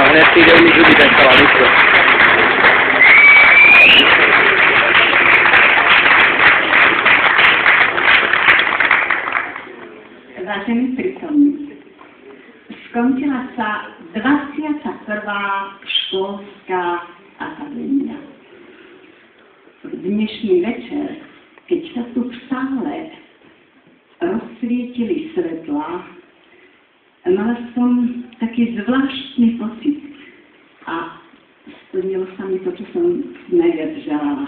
hned si veľmi ľudí ten salamisko. Vážení prítomní, skončila sa 21. školská akadémia. V dnešný večer, keď sa tu v sále rozsvietili svetlá, mala som taký zvláštny pocit a splnilo sa mi to, čo som najviac želala.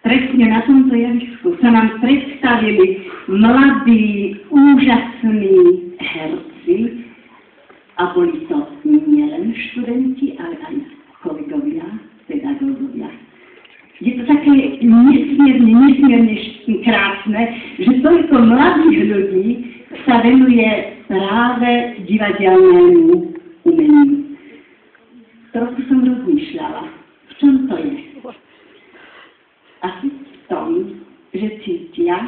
Presne na tomto javisku sa nám predstavili mladí, úžasní herci a boli to nielen študenti, ale aj kolegovia, pedagógovia. Je to také nesmierne krásne, že toľko mladých ľudí sa venuje práve divadelnému umeniu. Trochu som rozmýšľala, v čom to je? Asi v tom, že cítia,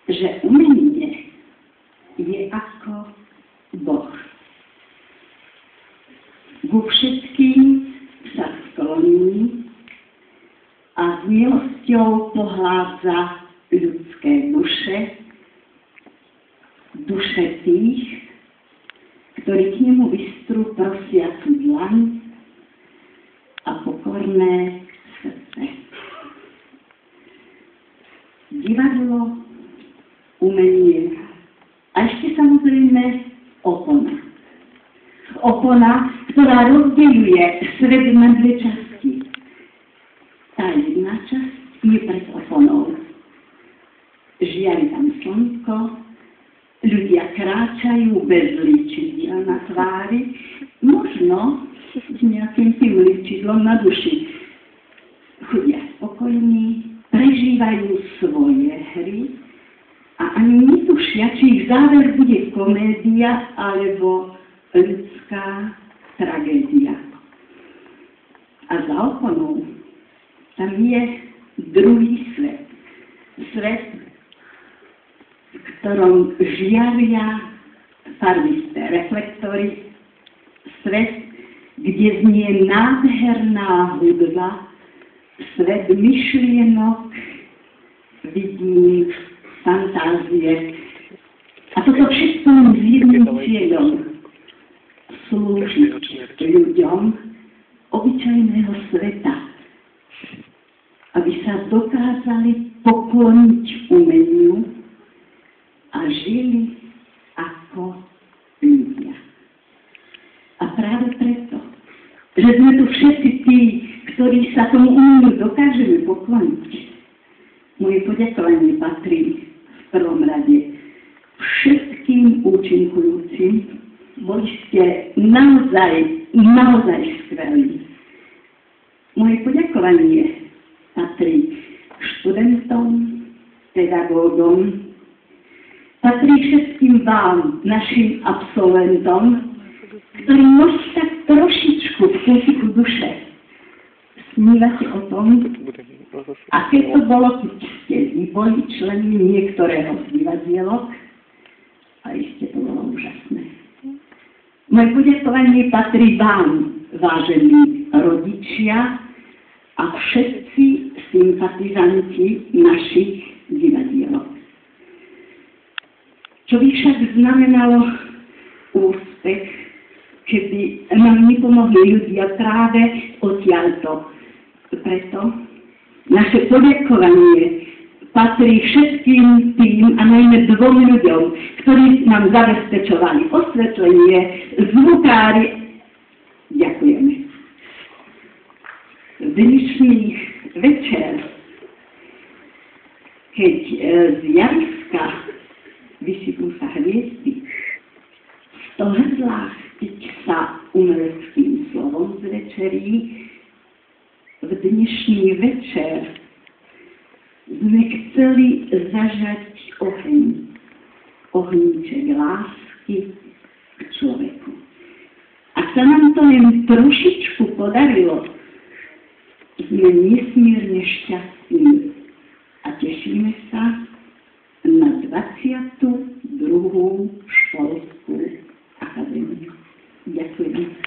že umenie je ako Boh. Ku všetkým sa skloní a s milosťou pohládza ľudské duše tých, ktorí k nemu vystrú prosiacu dlaň a pokorné srdce. Divadlo, umenie a ešte samozrejme opona. Opona, ktorá rozdeľuje svet na dve časti. Tá jedna časť je pred oponou. Žiari tam slnko, ľudia kráčajú bez líčidiel na tvári, možno s nejakým tým líčidlom na duši. Chodia spokojní, prežívajú svoje hry a ani netušia, či ich záver bude komédia alebo ľudská tragédia. A za oponou tam je druhý svet. Svet, v ktorom žiaria farbisté reflektory. Svet, kde znie nádherná hudba. Svet myšlienok, vidí, fantázie. A toto všetko s jedným cieľom. Slúžiť ľuďom obyčajného sveta, aby sa dokázali pokloniť umeniu a žili ako ľudia. A práve preto, že sme tu všetci tí, ktorí sa tomu umeniu dokážeme pokloniť, moje poďakovanie patrí v prvom rade všetkým účinkujúcim. Boli ste naozaj skvelí. Moje poďakovanie patrí študentom, pedagógom, patrí všetkým vám, našim absolventom, ktorí možno tak trošičku v kúsiku duše snívate o tom, aké to bolo, keď ste boli členmi niektorého z divadielok a ešte to bolo úžasné. Moje poďakovanie patrí vám, vážení rodičia a všetci sympatizanti našich divadielok. Čo by však znamenalo úspech, keby nám nepomohli ľudia práve odtiaľto. Preto naše poďakovanie patrí všetkým tým a najmä dvom ľuďom, ktorí nám zabezpečovali osvetlenie, zvukári. Ďakujeme. Dnešný večer, keď z javiska vysypú sa hviezdy, v hrdlách sa umeleckým slovom z večerí, v dnešný večer sme chceli zažať oheň, ohníček lásky k človeku. Ak sa nám to len trošičku podarilo, sme nesmierne šťastní a tešíme sa na 22. školskú akadémiu. Ďakujem.